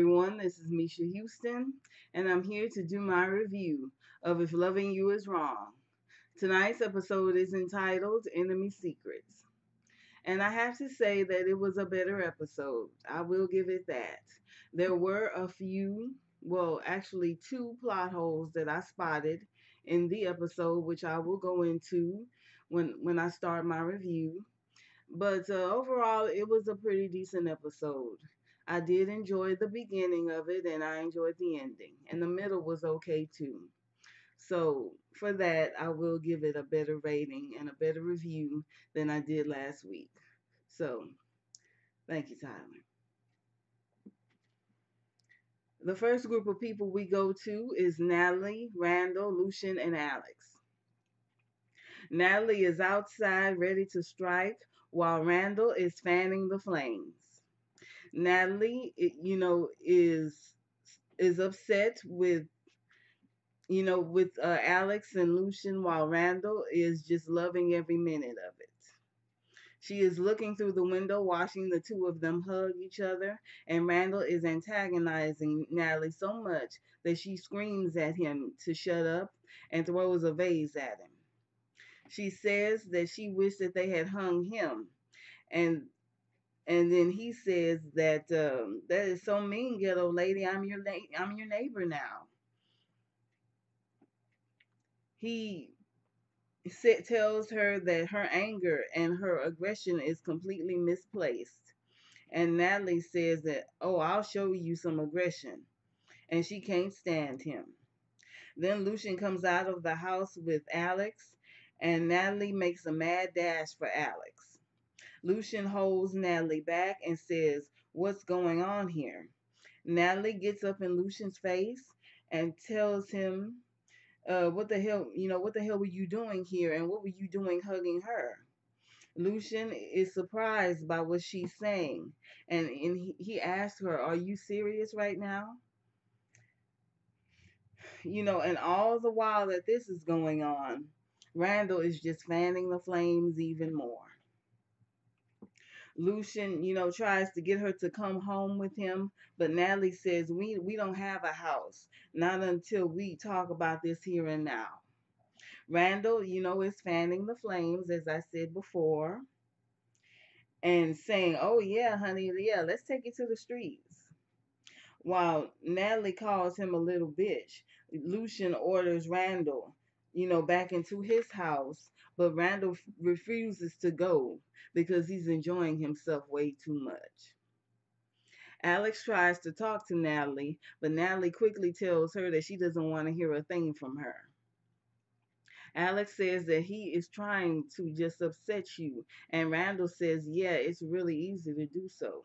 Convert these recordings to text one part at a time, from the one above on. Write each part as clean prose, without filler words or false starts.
everyone. This is Misha Houston, and I'm here to do my review of If Loving You Is Wrong. Tonight's episode is entitled Enemy Secrets. And I have to say that it was a better episode. I will give it that. There were a few, well, actually, two plot holes that I spotted in the episode, which I will go into when I start my review. But overall, it was a pretty decent episode. I did enjoy the beginning of it and I enjoyed the ending. And the middle was okay too. So, for that, I will give it a better rating and a better review than I did last week. So, thank you, Tyler. The first group of people we go to is Natalie, Randall, Lucian, and Alex. Natalie is outside ready to strike while Randall is fanning the flames. Natalie, is upset with Alex and Lucian, while Randall is just loving every minute of it. She is looking through the window, watching the two of them hug each other, and Randall is antagonizing Natalie so much that she screams at him to shut up and throws a vase at him. She says that she wished that they had hung him, and and then he says that that is so mean, ghetto lady. I'm your neighbor now. He tells her that her anger and her aggression is completely misplaced. And Natalie says that, oh, I'll show you some aggression. And she can't stand him. Then Lucian comes out of the house with Alex, and Natalie makes a mad dash for Alex. Lucian holds Natalie back and says, what's going on here? Natalie gets up in Lucian's face and tells him, what the hell, what the hell were you doing here and what were you doing hugging her? Lucian is surprised by what she's saying, and he asks her, are you serious right now? And all the while that this is going on, Randall is just fanning the flames even more. Lucian, tries to get her to come home with him, but Natalie says, we don't have a house, not until we talk about this here and now. Randall, is fanning the flames, as I said before, and saying, oh, yeah, honey, yeah, let's take it to the streets. While Natalie calls him a little bitch, Lucian orders Randall, back into his house, but Randall refuses to go because he's enjoying himself way too much. Alex tries to talk to Natalie, but Natalie quickly tells her that she doesn't want to hear a thing from her. Alex says that he is trying to just upset you, and Randall says, yeah, it's really easy to do so.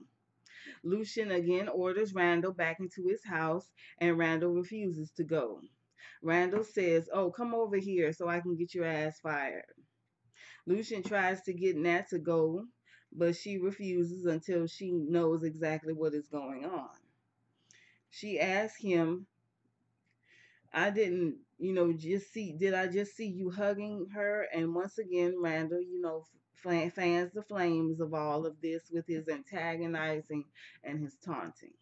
Lucian again orders Randall back into his house, and Randall refuses to go. Randall says, oh, come over here so I can get your ass fired. Lucian tries to get Nat to go, but she refuses until she knows exactly what is going on. She asks him, I didn't, did I just see you hugging her? And once again, Randall, fans the flames of all of this with his antagonizing and his taunting.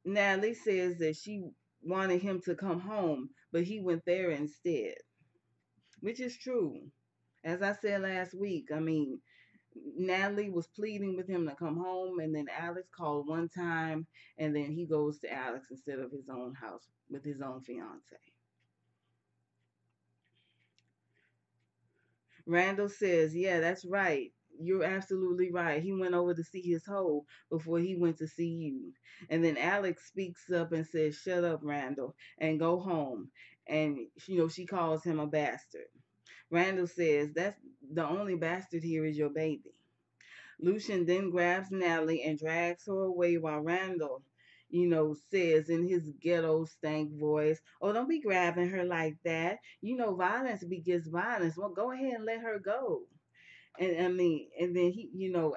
Natalie says that she wanted him to come home, but he went there instead, which is true. As I said last week, I mean, Natalie was pleading with him to come home, and then Alex called one time, and then he goes to Alex instead of his own house with his own fiance. Randall says, yeah, that's right. You're absolutely right. He went over to see his hoe before he went to see you. And then Alex speaks up and says, shut up, Randall, and go home. And, she calls him a bastard. Randall says, that's the only bastard here is your baby. Lucian then grabs Natalie and drags her away while Randall, says in his ghetto stank voice, oh, don't be grabbing her like that. Violence begets violence. Well, go ahead and let her go. And I mean, and then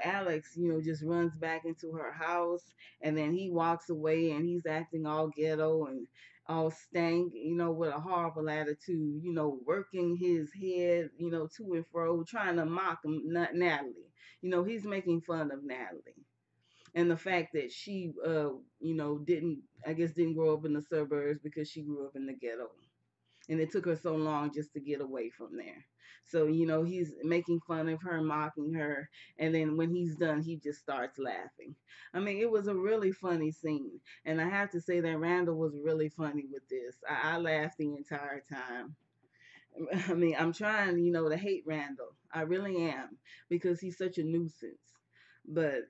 Alex, just runs back into her house, and then he walks away, and he's acting all ghetto and all stank, with a horrible attitude, working his head, to and fro, trying to mock Natalie. He's making fun of Natalie. And the fact that she, didn't, I guess, didn't grow up in the suburbs because she grew up in the ghetto, and it took her so long just to get away from there. So he's making fun of her, mocking her, and then when he's done, he just starts laughing. I mean, it was a really funny scene, and I have to say that Randall was really funny with this. I laughed the entire time. I mean, I'm trying, to hate Randall. I really am, because he's such a nuisance. But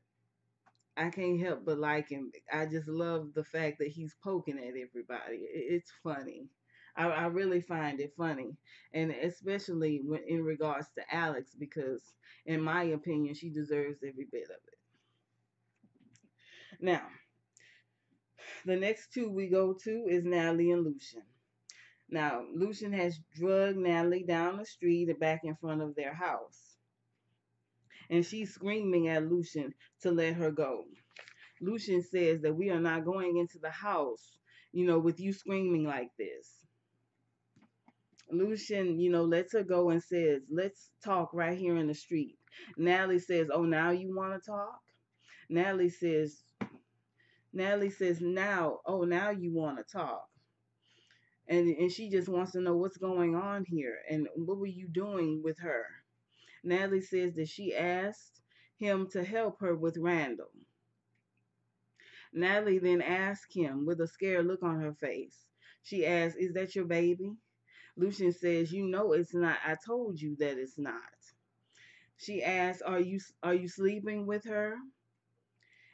I can't help but like him. I just love the fact that he's poking at everybody. It's funny. I really find it funny, and especially when in regards to Alex, because in my opinion, she deserves every bit of it. Now, the next two we go to is Natalie and Lucian. Now, Lucian has drugged Natalie down the street and back in front of their house, and she's screaming at Lucian to let her go. Lucian says that we are not going into the house, with you screaming like this. Lucian, lets her go and says, let's talk right here in the street. Natalie says, oh, now you want to talk? Natalie says, now, oh, now you want to talk. And she just wants to know what's going on here and what were you doing with her. Natalie says that she asked him to help her with Randall. Natalie then asked him with a scared look on her face. She asks, is that your baby? Lucian says, you know it's not. I told you that it's not. She asks, are you sleeping with her?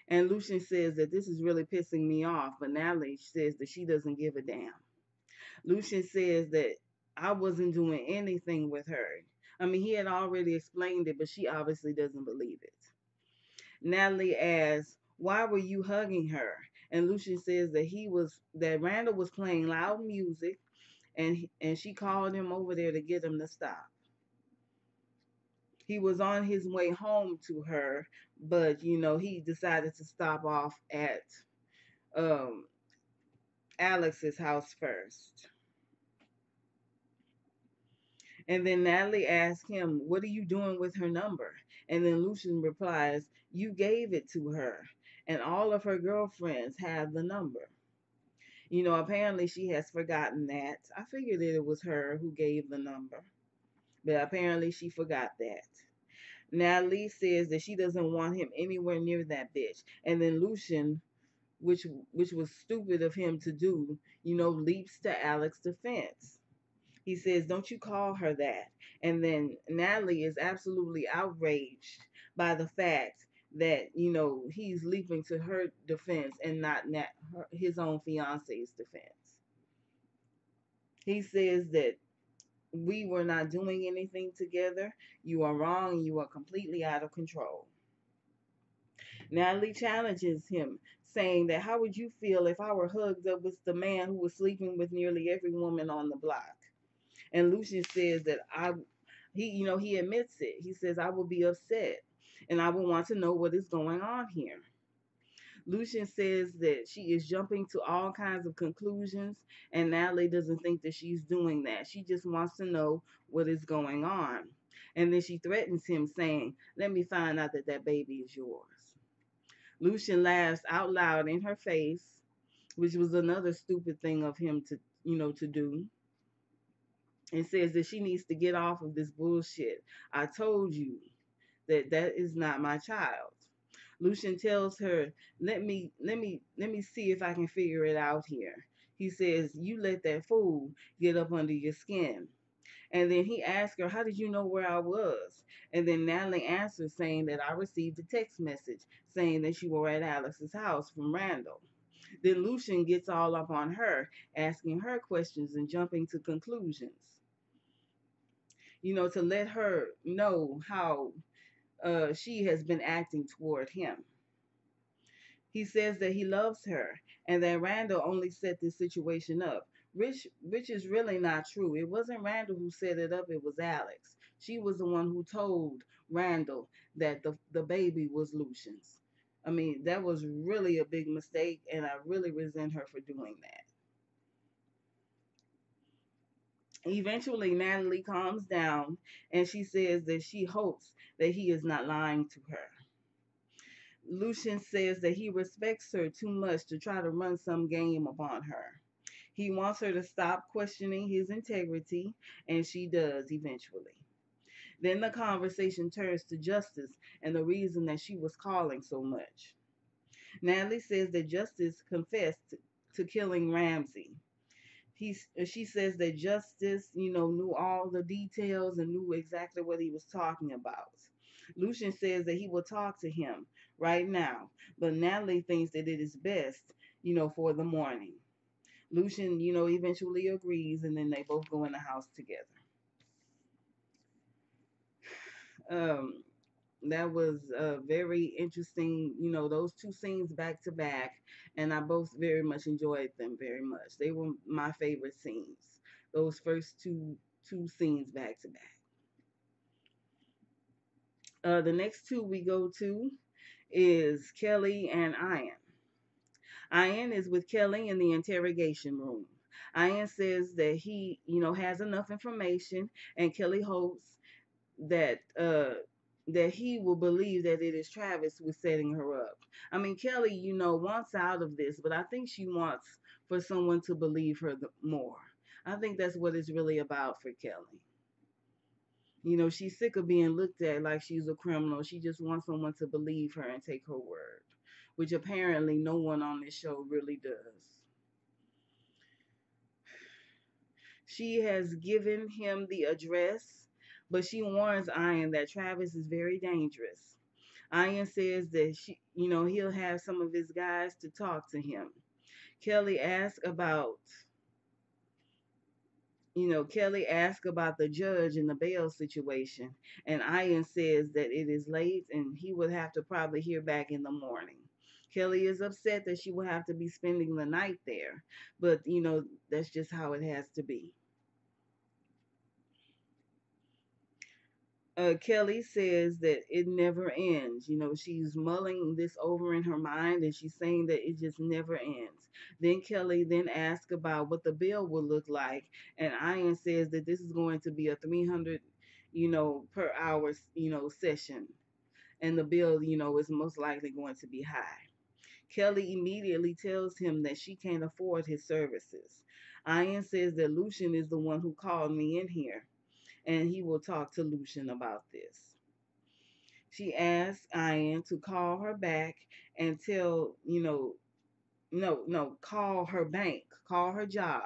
And Lucian says that this is really pissing me off, but Natalie says that she doesn't give a damn. Lucian says that I wasn't doing anything with her. I mean, he had already explained it, but she obviously doesn't believe it. Natalie asks, why were you hugging her? And Lucian says that Randall was playing loud music, and she called him over there to get him to stop. He was on his way home to her, but he decided to stop off at um, Alex's house first. And then Natalie asks him, what are you doing with her number? And then Lucian replies, you gave it to her, and all of her girlfriends have the number. Apparently she has forgotten that. I figured that it was her who gave the number, but apparently she forgot that. Natalie says that she doesn't want him anywhere near that bitch. And then Lucian, which was stupid of him to do, leaps to Alex's defense. He says, don't you call her that. And then Natalie is absolutely outraged by the fact that, he's leaping to her defense and not his own fiance's defense. He says that we were not doing anything together. You are wrong. You are completely out of control. Natalie challenges him, saying that how would you feel if I were hugged up with the man who was sleeping with nearly every woman on the block? And Lucian says that he admits it. He says, I will be upset and I will want to know what is going on here. Lucian says that she is jumping to all kinds of conclusions, and Natalie doesn't think that she's doing that. She just wants to know what is going on. And then she threatens him, saying, let me find out that that baby is yours. Lucian laughs out loud in her face, which was another stupid thing of him to do, and says that she needs to get off of this bullshit. I told you that that is not my child. Lucian tells her, let me see if I can figure it out here. He says, you let that fool get up under your skin. And then he asks her, how did you know where I was? And then Natalie answers saying that I received a text message saying that you were at Alex's house from Randall. Then Lucian gets all up on her, asking her questions and jumping to conclusions, to let her know how she has been acting toward him. He says that he loves her and that Randall only set this situation up, which is really not true. It wasn't Randall who set it up, it was Alex. She was the one who told Randall that the baby was Lucian's. I mean, that was really a big mistake, and I really resent her for doing that. Eventually, Natalie calms down and she says that she hopes that he is not lying to her. Lucian says that he respects her too much to try to run some game upon her. He wants her to stop questioning his integrity, and she does eventually. Then the conversation turns to Justice and the reason that she was calling so much. Natalie says that Justice confessed to killing Ramsey. She says that Justice, knew all the details and knew exactly what he was talking about. Lucian says that he will talk to him right now, but Natalie thinks that it is best, for the morning. Lucian, eventually agrees, and then they both go in the house together. Um, that was very interesting, those two scenes back to back, and I both very much enjoyed them very much. They were my favorite scenes. Those first two scenes back to back. The next two we go to is Kelly and Ian. Ian is with Kelly in the interrogation room. Ian says that he, has enough information, and Kelly hopes that that he will believe that it is Travis who is setting her up. I mean, Kelly, wants out of this, but I think she wants for someone to believe her more. I think that's what it's really about for Kelly. She's sick of being looked at like she's a criminal. She just wants someone to believe her and take her word, which apparently no one on this show really does. She has given him the address, but she warns Ian that Travis is very dangerous. Ian says that he'll have some of his guys to talk to him. Kelly asks about Kelly asks about the judge and the bail situation, and Ian says that it is late and he would have to probably hear back in the morning. Kelly is upset that she will have to be spending the night there, but that's just how it has to be. Kelly says that it never ends. She's mulling this over in her mind and she's saying that it just never ends. Then Kelly then asks about what the bill will look like, and Ian says that this is going to be a 300, per hour, session, and the bill, is most likely going to be high. Kelly immediately tells him that she can't afford his services. Ian says that Lucian is the one who called me in here and he will talk to Lucian about this. She asks Ian to call her back and tell, no, call her bank, call her job.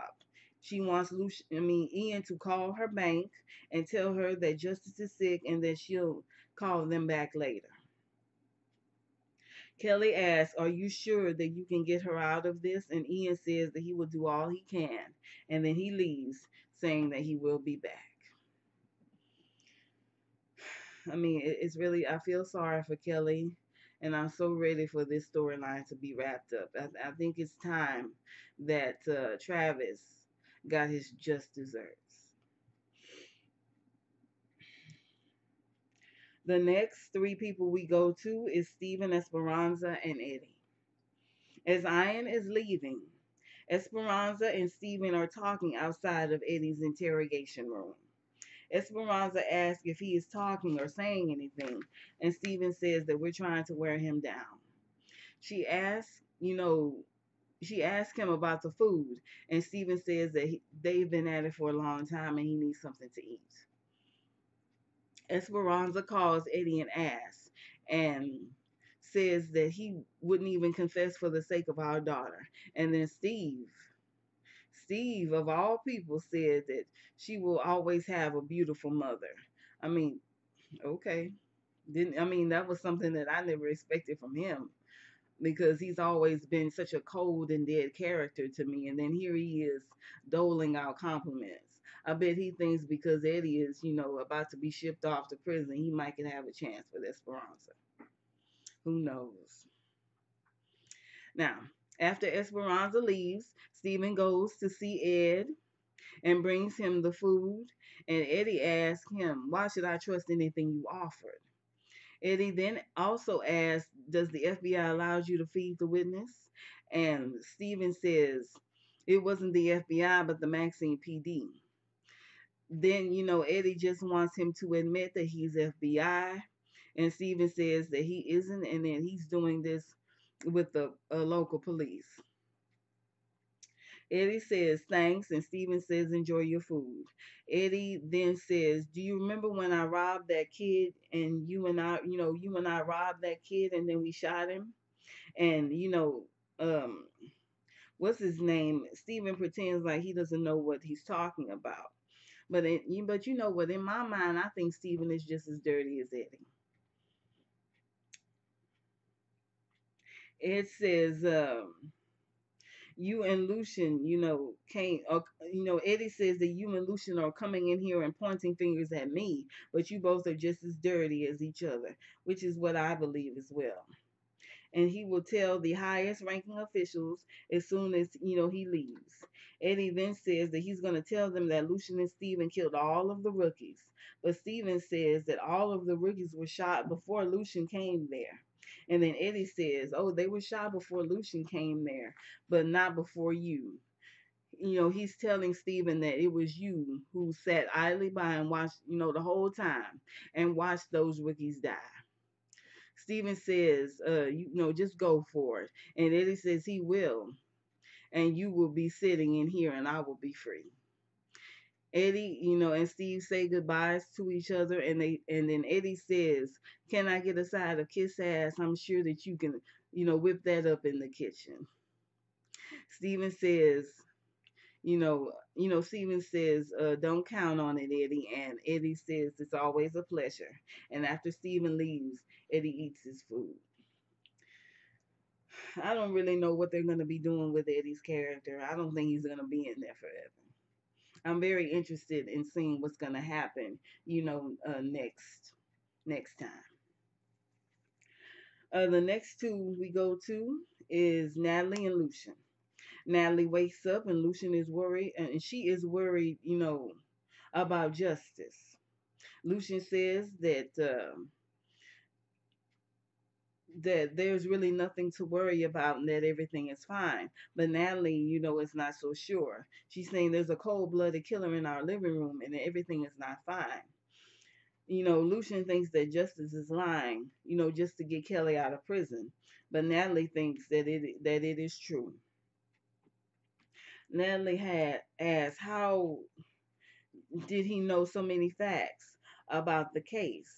She wants Ian to call her bank and tell her that Justice is sick and that she'll call them back later. Kelly asks, "Are you sure that you can get her out of this?" And Ian says that he will do all he can. And then he leaves, saying that he will be back. I mean, it's really, I feel sorry for Kelly, and I'm so ready for this storyline to be wrapped up. I think it's time that Travis got his just desserts. The next three people we go to is Steven, Esperanza, and Eddie. As Ian is leaving, Esperanza and Steven are talking outside of Eddie's interrogation room. Esperanza asks if he is talking or saying anything, and Steven says that we're trying to wear him down. She asks, she asks him about the food, and Steven says that they've been at it for a long time and he needs something to eat. Esperanza calls Eddie an ass and says that he wouldn't even confess for the sake of our daughter. And then Steve of all people said that she will always have a beautiful mother. I mean, okay. Didn't I mean that was something that I never expected from him because he's always been such a cold and dead character to me, and then here he is doling out compliments. I bet he thinks because Eddie is, about to be shipped off to prison, he might can have a chance with Esperanza. Who knows? Now, after Esperanza leaves, Stephen goes to see Ed and brings him the food, and Eddie asks him, "Why should I trust anything you offered?" Eddie then also asks, "Does the FBI allow you to feed the witness?" And Steven says, "It wasn't the FBI, but the Maxine PD." Then, Eddie just wants him to admit that he's FBI. And Steven says that he isn't, and then he's doing this with the local police. Eddie says thanks, and Steven says enjoy your food. Eddie then says, "Do you remember when I robbed that kid, and you and I robbed that kid, and then we shot him?" And um, what's his name? Steven pretends like he doesn't know what he's talking about. But you know what? In my mind, I think Steven is just as dirty as Eddie. It says, you and Lucian, came. Eddie says that you and Lucian are coming in here and pointing fingers at me, but you both are just as dirty as each other, which is what I believe as well. And he will tell the highest ranking officials as soon as he leaves. Eddie then says that he's going to tell them that Lucian and Steven killed all of the rookies, but Steven says that all of the rookies were shot before Lucian came there. And then Eddie says, "Oh, they were shot before Lucian came there, but not before you." He's telling Steven that it was you who sat idly by and watched, the whole time and watched those rookies die. Steven says, just go for it. And Eddie says he will. And you will be sitting in here and I will be free. Eddie, and Steve say goodbyes to each other, and then Eddie says, "Can I get a side of kiss ass? I'm sure that you can, whip that up in the kitchen." Steven says, Steven says, "Don't count on it, Eddie." And Eddie says, "It's always a pleasure." And after Steven leaves, Eddie eats his food. I don't really know what they're going to be doing with Eddie's character. I don't think he's going to be in there forever. I'm very interested in seeing what's going to happen, next time. The next two we go to is Natalie and Lucian. Natalie wakes up and Lucian is worried, and she is worried, about justice. Lucian says that there's really nothing to worry about and that everything is fine. But Natalie, is not so sure. She's saying there's a cold blooded killer in our living room and everything is not fine. Lucian thinks that Justice is lying, just to get Kelly out of prison. But Natalie thinks that it is true. Natalie had asked, how did he know so many facts about the case?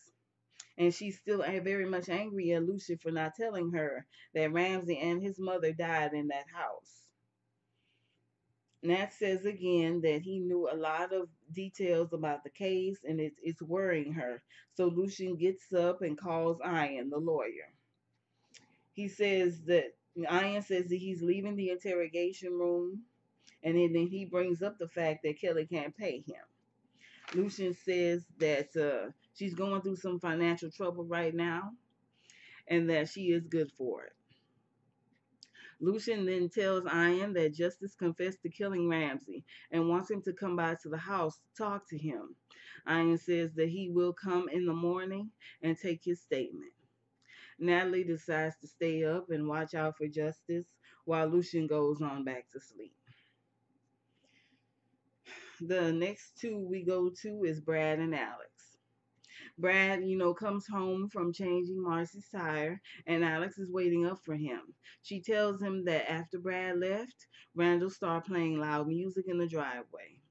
And she's still very much angry at Lucian for not telling her that Ramsey and his mother died in that house. Nat says again that he knew a lot of details about the case and it's worrying her. So Lucian gets up and calls Ian, the lawyer. He says that Ian says that he's leaving the interrogation room, and then he brings up the fact that Kelly can't pay him. Lucian says that she's going through some financial trouble right now and that she is good for it. Lucian then tells Ian that Justice confessed to killing Ramsey and wants him to come by to the house to talk to him. Ian says that he will come in the morning and take his statement. Natalie decides to stay up and watch out for Justice while Lucian goes on back to sleep. The next two we go to is Brad and Alex. Brad, comes home from changing Marcy's tire, and Alex is waiting up for him. She tells him that after Brad left, Randall started playing loud music in the driveway.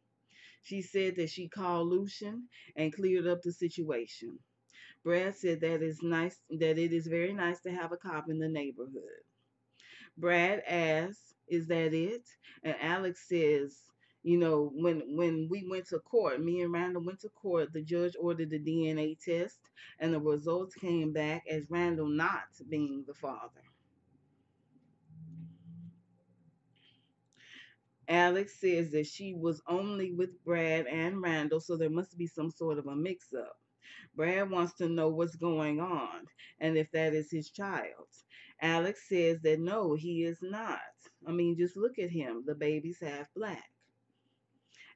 She said that she called Lucian and cleared up the situation. Brad said that it is very nice to have a cop in the neighborhood. Brad asks, "Is that it?" And Alex says, when we went to court, me and Randall went to court, the judge ordered the DNA test, and the results came back as Randall not being the father. Alex says that she was only with Brad and Randall, so there must be some sort of a mix up. Brad wants to know what's going on and if that is his child. Alex says that no, he is not. I mean, just look at him. The baby's half black.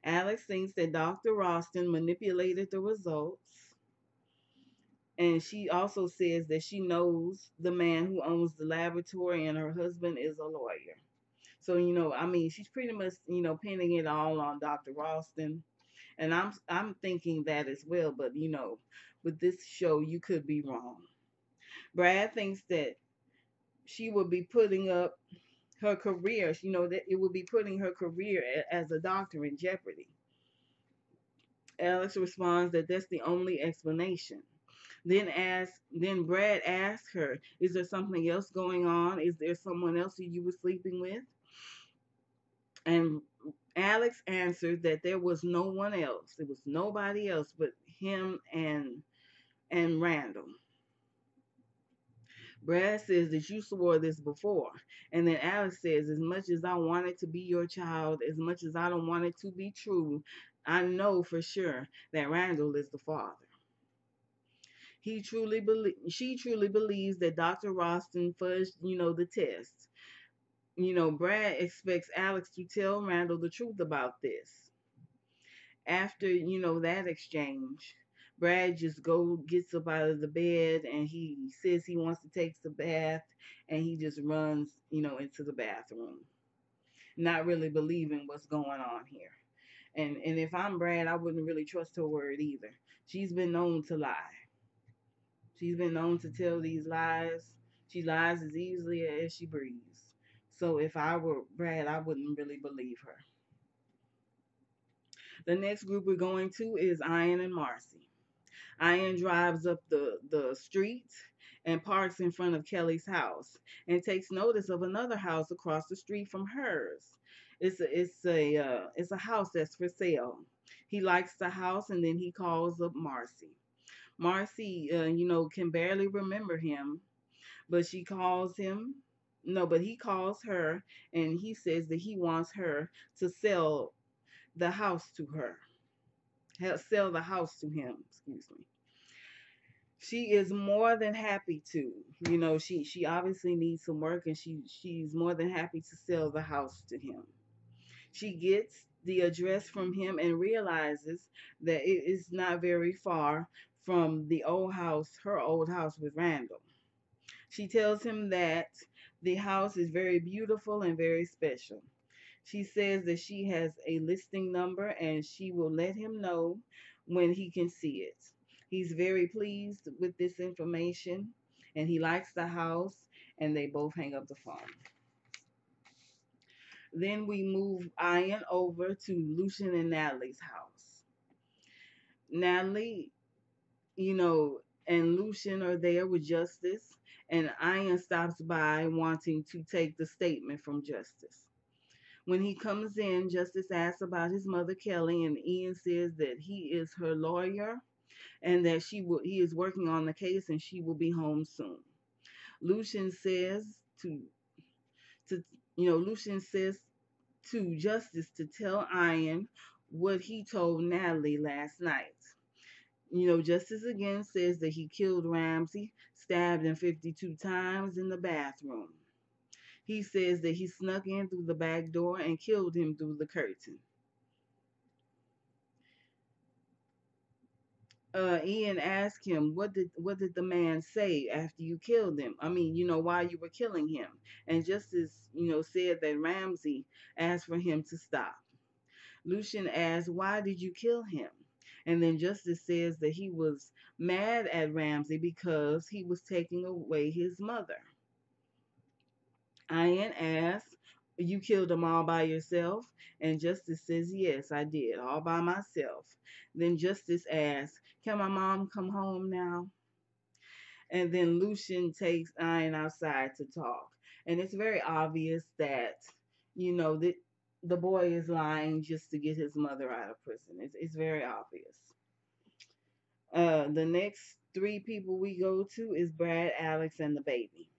Alex thinks that Dr. Ralston manipulated the results. And she also says that she knows the man who owns the laboratory and her husband is a lawyer. So, she's pretty much, pinning it all on Dr. Ralston. And I'm thinking that as well, but with this show, you could be wrong. Brad thinks that she will be putting up her career, that it will be putting her career as a doctor in jeopardy. Alex responds that that's the only explanation. Then Brad asks her, "Is there something else going on? Is there someone else that you were sleeping with?" And Alex answered that there was no one else. There was nobody else but him and Randall. Brad says that you swore this before. And then Alex says, as much as I want it to be your child, as much as I don't want it to be true, I know for sure that Randall is the father. She truly believes that Dr. Roston fudged, the test. Brad expects Alex to tell Randall the truth about this. After, that exchange, Brad just gets up out of the bed and he says he wants to take the bath and he just runs, into the bathroom, not really believing what's going on here. And if I'm Brad, I wouldn't really trust her word either. She's been known to lie. She's been known to tell these lies. She lies as easily as she breathes. So if I were Brad, I wouldn't really believe her. The next group we're going to is Ian and Marcy. Ian drives up the street and parks in front of Kelly's house and takes notice of another house across the street from hers. It's a house that's for sale. He likes the house and then he calls up Marcy. Marcy, can barely remember him, but she calls him. No, but he calls her and he says that he wants her to sell the house to her. Sell the house to him, excuse me. She is more than happy to. She obviously needs some work and she's more than happy to sell the house to him. She gets the address from him and realizes that it is not very far from her old house with Randall. She tells him that the house is very beautiful and very special. She says that she has a listing number and she will let him know when he can see it. He's very pleased with this information and he likes the house, and they both hang up the phone. Then we move Ian over to Lucian and Natalie's house. Natalie, you know, and Lucian are there with Justice, and Ian stops by wanting to take the statement from Justice. When he comes in, Justice asks about his mother Kelly, and Ian says that he is her lawyer and that he is working on the case and she will be home soon. Lucian says to to Lucian says to Justice to tell Ian what he told Natalie last night. Justice again says that he killed Ramsey, stabbed him 52 times in the bathroom. He says that he snuck in through the back door and killed him through the curtain. Ian asked him, what did the man say after you killed him? I mean, while you were killing him. And Justice, said that Ramsey asked for him to stop. Lucian asked, why did you kill him? And then Justice says that he was mad at Ramsey because he was taking away his mother. Ian asks, you killed them all by yourself? And Justice says, yes, I did, all by myself. Then Justice asks, can my mom come home now? And then Lucian takes Ian outside to talk. And it's very obvious that, that the boy is lying just to get his mother out of prison. It's very obvious. The next three people we go to is Brad, Alex, and the baby.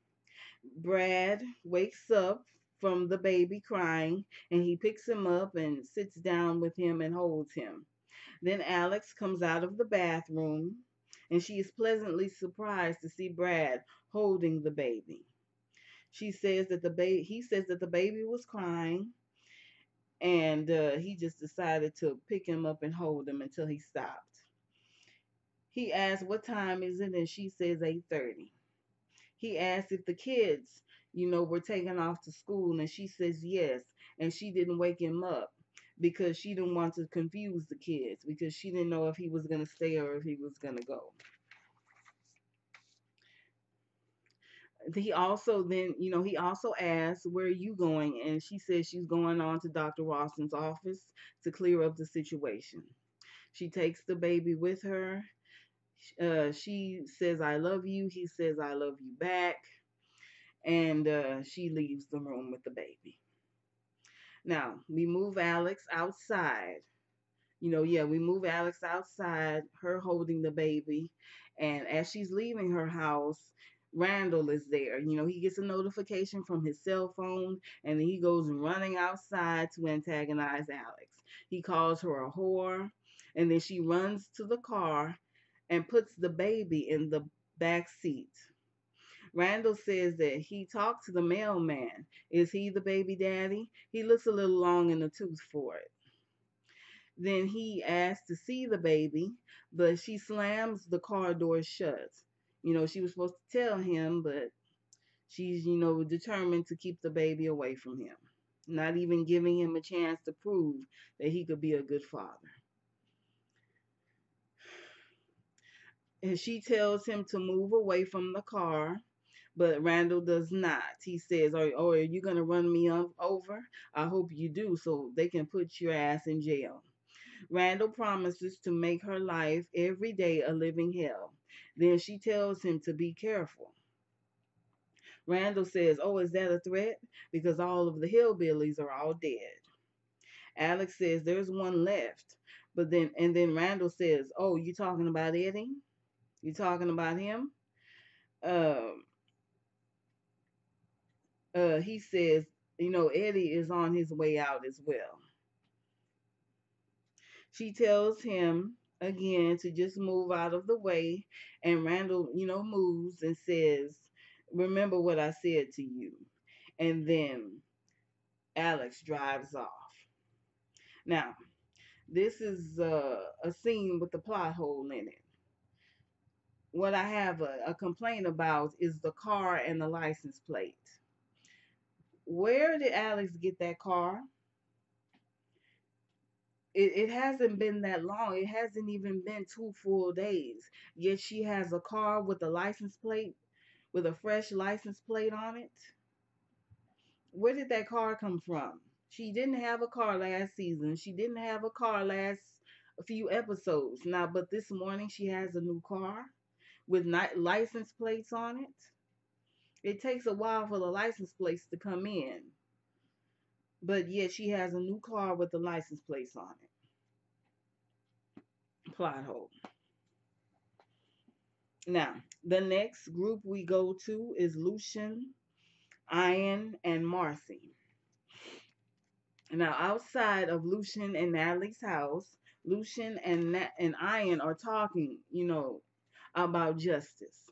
Brad wakes up from the baby crying and he picks him up and sits down with him and holds him. Then Alex comes out of the bathroom and she is pleasantly surprised to see Brad holding the baby. He says that the baby was crying and he just decided to pick him up and hold him until he stopped. He asks, what time is it? And she says 8:30. He asks if the kids, were taken off to school, and she says yes. And she didn't wake him up because she didn't want to confuse the kids because she didn't know if he was going to stay or if he was going to go. He also asks, "Where are you going?" And she says she's going on to Dr. Rawson's office to clear up the situation. She takes the baby with her. She says, "I love you." He says, "I love you back." And she leaves the room with the baby. Now, we move Alex outside. We move Alex outside, her holding the baby. And as she's leaving her house, Randall is there. He gets a notification from his cell phone and he goes running outside to antagonize Alex. He calls her a whore, and then she runs to the car and puts the baby in the back seat. Randall says that he talked to the mailman. Is he the baby daddy? He looks a little long in the tooth for it. Then he asks to see the baby, but she slams the car door shut. She was supposed to tell him, but she's, determined to keep the baby away from him, not even giving him a chance to prove that he could be a good father. And she tells him to move away from the car, but Randall does not. He says, are you going to run me over? I hope you do so they can put your ass in jail. Randall promises to make her life every day a living hell. Then she tells him to be careful. Randall says, "Oh, is that a threat? Because all of the hillbillies are all dead." Alex says, "There's one left." And then Randall says, "Oh, you talking about Eddie? You talking about him?" Uh, he says, Eddie is on his way out as well. She tells him again to just move out of the way, and Randall, moves and says, "Remember what I said to you." And then Alex drives off. Now, this is a scene with a plot hole in it. What I have a complaint about is the car and the license plate. Where did Alex get that car? It hasn't been that long. It hasn't even been 2 full days. Yet she has a car with a license plate, with a fresh license plate on it. Where did that car come from? She didn't have a car last season. She didn't have a car last a few episodes. Now, but this morning she has a new car with license plates on it. It takes a while for the license plates to come in, but yet she has a new car with the license plates on it. Plot hole. Now, the next group we go to is Lucian, Ian, and Marcy. Now, outside of Lucian and Natalie's house, Lucian and Ian are talking, about justice.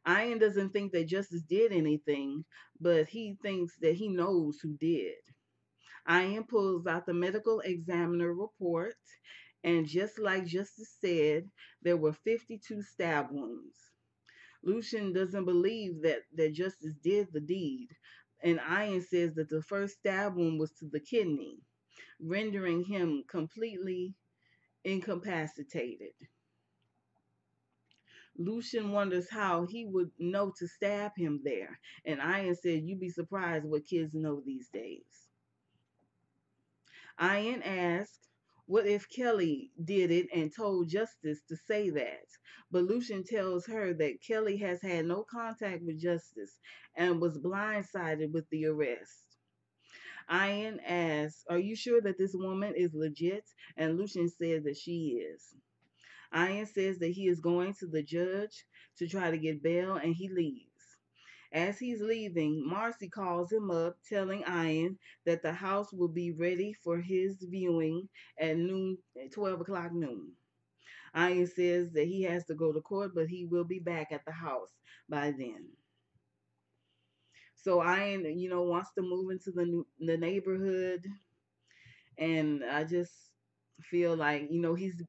Ian doesn't think that justice did anything, but he thinks that he knows who did. Ian pulls out the medical examiner report, and just like Justice said, there were 52 stab wounds. Lucian doesn't believe that Justice did the deed, and Ian says that the first stab wound was to the kidney, rendering him completely incapacitated. Lucian wonders how he would know to stab him there, and Ian said, "You'd be surprised what kids know these days." Ian asks, "What if Kelly did it and told Justice to say that?" But Lucian tells her that Kelly has had no contact with Justice and was blindsided with the arrest. Ian asks, "Are you sure that this woman is legit?" And Lucian says that she is. Ian says that he is going to the judge to try to get bail, and he leaves. As he's leaving, Marcy calls him up, telling Ian that the house will be ready for his viewing at noon, at 12 o'clock noon. Ian says that he has to go to court, but he will be back at the house by then. So Ian, wants to move into the neighborhood, and I just feel like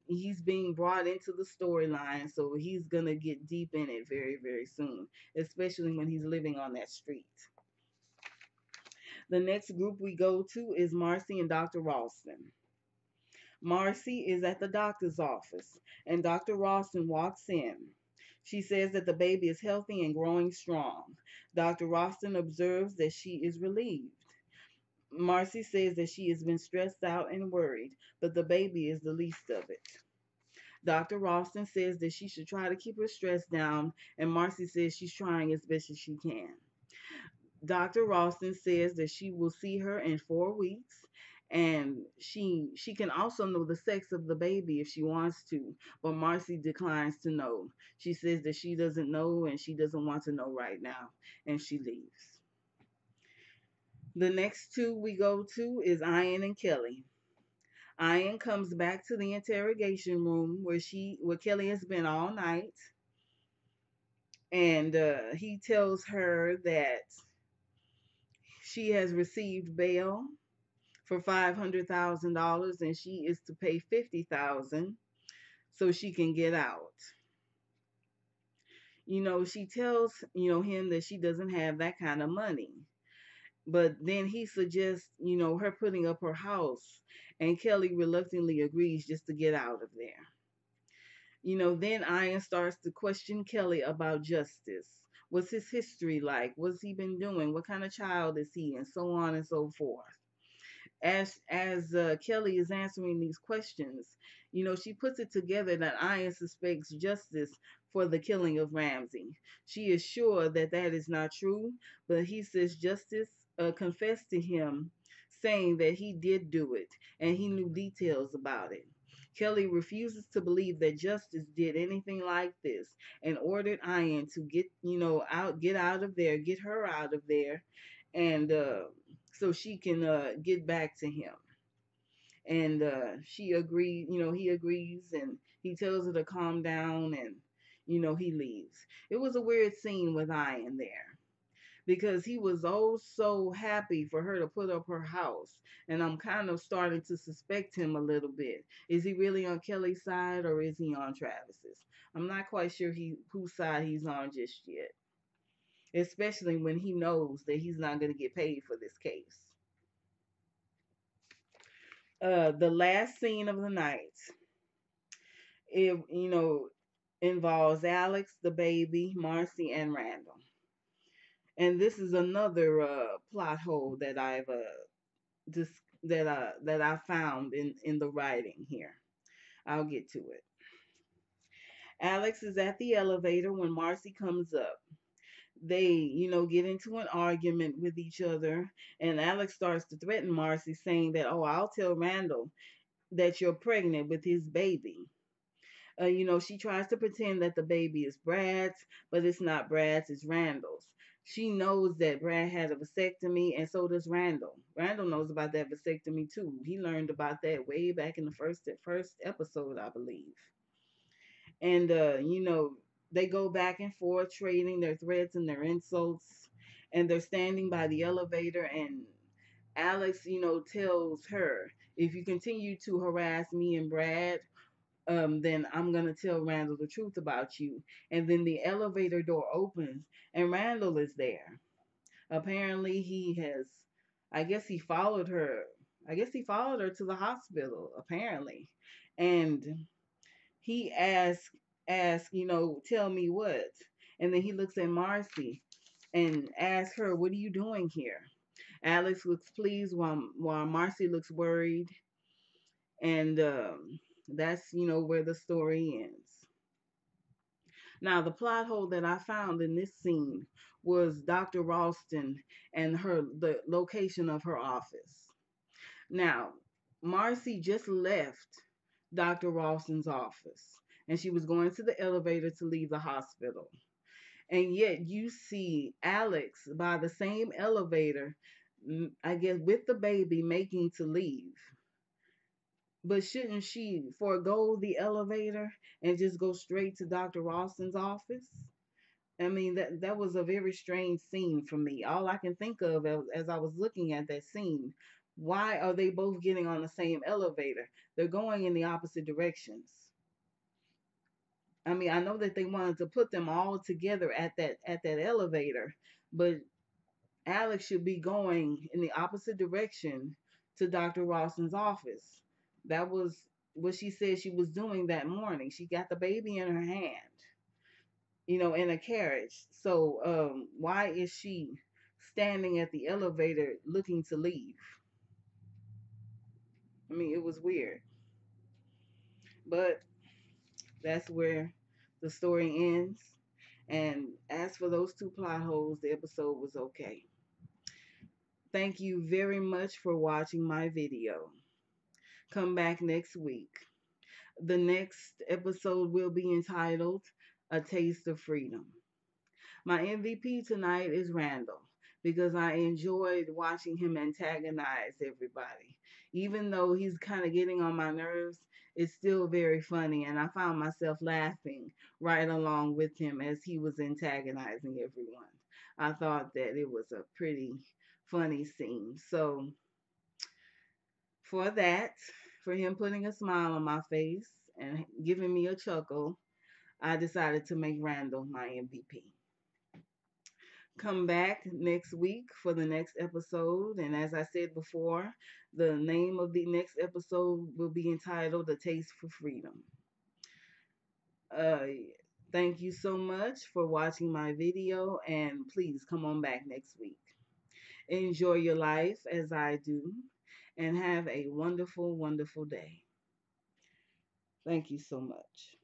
he's being brought into the storyline, so he's gonna get deep in it very very soon, especially when he's living on that street. The next group we go to is Marcy and Dr. Ralston. Marcy is at the doctor's office, and Dr. Ralston walks in. She says that the baby is healthy and growing strong. Dr. Ralston observes that she is relieved. Marcy says that she has been stressed out and worried, but the baby is the least of it. Dr. Ralston says that she should try to keep her stress down, and Marcy says she's trying as best as she can. Dr. Ralston says that she will see her in 4 weeks, and she can also know the sex of the baby if she wants to, but Marcy declines to know. She says that she doesn't know and she doesn't want to know right now, and she leaves. The next two we go to is Ian and Kelly. Ian comes back to the interrogation room where Kelly has been all night, and he tells her that she has received bail for $500,000 and she is to pay 50,000 so she can get out. She tells him that she doesn't have that kind of money. But then he suggests, her putting up her house, and Kelly reluctantly agrees just to get out of there. Then Ian starts to question Kelly about justice. What's his history like? What's he been doing? What kind of child is he? And so on and so forth. As Kelly is answering these questions, she puts it together that Ian suspects justice for the killing of Ramsey. She is sure that that is not true, but he says justice confessed to him, saying that he did do it and he knew details about it. Kelly refuses to believe that Justice did anything like this and ordered Ian to get out of there, get her out of there, and so she can get back to him. And she agreed, he agrees and he tells her to calm down and, he leaves. It was a weird scene with Ian there because he was oh so happy for her to put up her house. And I'm kind of starting to suspect him a little bit. Is he really on Kelly's side or is he on Travis's? I'm not quite sure whose side he's on just yet, especially when he knows that he's not going to get paid for this case. The last scene of the night, it involves Alex, the baby, Marcy, and Randall. And this is another plot hole that I've that I found in the writing here. I'll get to it. Alex is at the elevator when Marcy comes up. They, get into an argument with each other, and Alex starts to threaten Marcy, saying that, "Oh, I'll tell Randall that you're pregnant with his baby." She tries to pretend that the baby is Brad's, but it's not Brad's, it's Randall's. She knows that Brad had a vasectomy, and so does Randall. Randall knows about that vasectomy too. He learned about that way back in the first episode, I believe. And they go back and forth, trading their threats and their insults, and they're standing by the elevator, and Alex, tells her, "If you continue to harass me and Brad, then I'm going to tell Randall the truth about you." And then the elevator door opens and Randall is there. Apparently I guess he followed her. I guess he followed her to the hospital, apparently. And he asks, "Tell me what?" And then he looks at Marcy and asks her, "What are you doing here?" Alex looks pleased while Marcy looks worried. And that's where the story ends. Now the plot hole that I found in this scene was Dr. Ralston and the location of her office. Now Marcy just left Dr. Ralston's office and she was going to the elevator to leave the hospital, and yet you see Alex by the same elevator, I guess with the baby, making to leave. But shouldn't she forego the elevator and just go straight to Dr. Ralston's office? I mean, that was a very strange scene for me. All I can think of as I was looking at that scene, why are they both getting on the same elevator? They're going in the opposite directions. I mean, I know that they wanted to put them all together at that elevator, but Alex should be going in the opposite direction to Dr. Ralston's office. That was what she said she was doing that morning. She got the baby in her hand. in a carriage. So why is she standing at the elevator looking to leave? I mean, it was weird. But that's where the story ends. And as for those two plot holes, the episode was okay. Thank you very much for watching my video. Come back next week. The next episode will be entitled A Taste of Freedom. My MVP tonight is Randall because I enjoyed watching him antagonize everybody. Even though he's kind of getting on my nerves, it's still very funny, and I found myself laughing right along with him as he was antagonizing everyone. I thought that it was a pretty funny scene. So, for that, for him putting a smile on my face and giving me a chuckle, I decided to make Randall my MVP. Come back next week for the next episode. And as I said before, the name of the next episode will be entitled A Taste for Freedom. Uh, thank you so much for watching my video, and please come on back next week. Enjoy your life as I do, and have a wonderful, wonderful day. Thank you so much.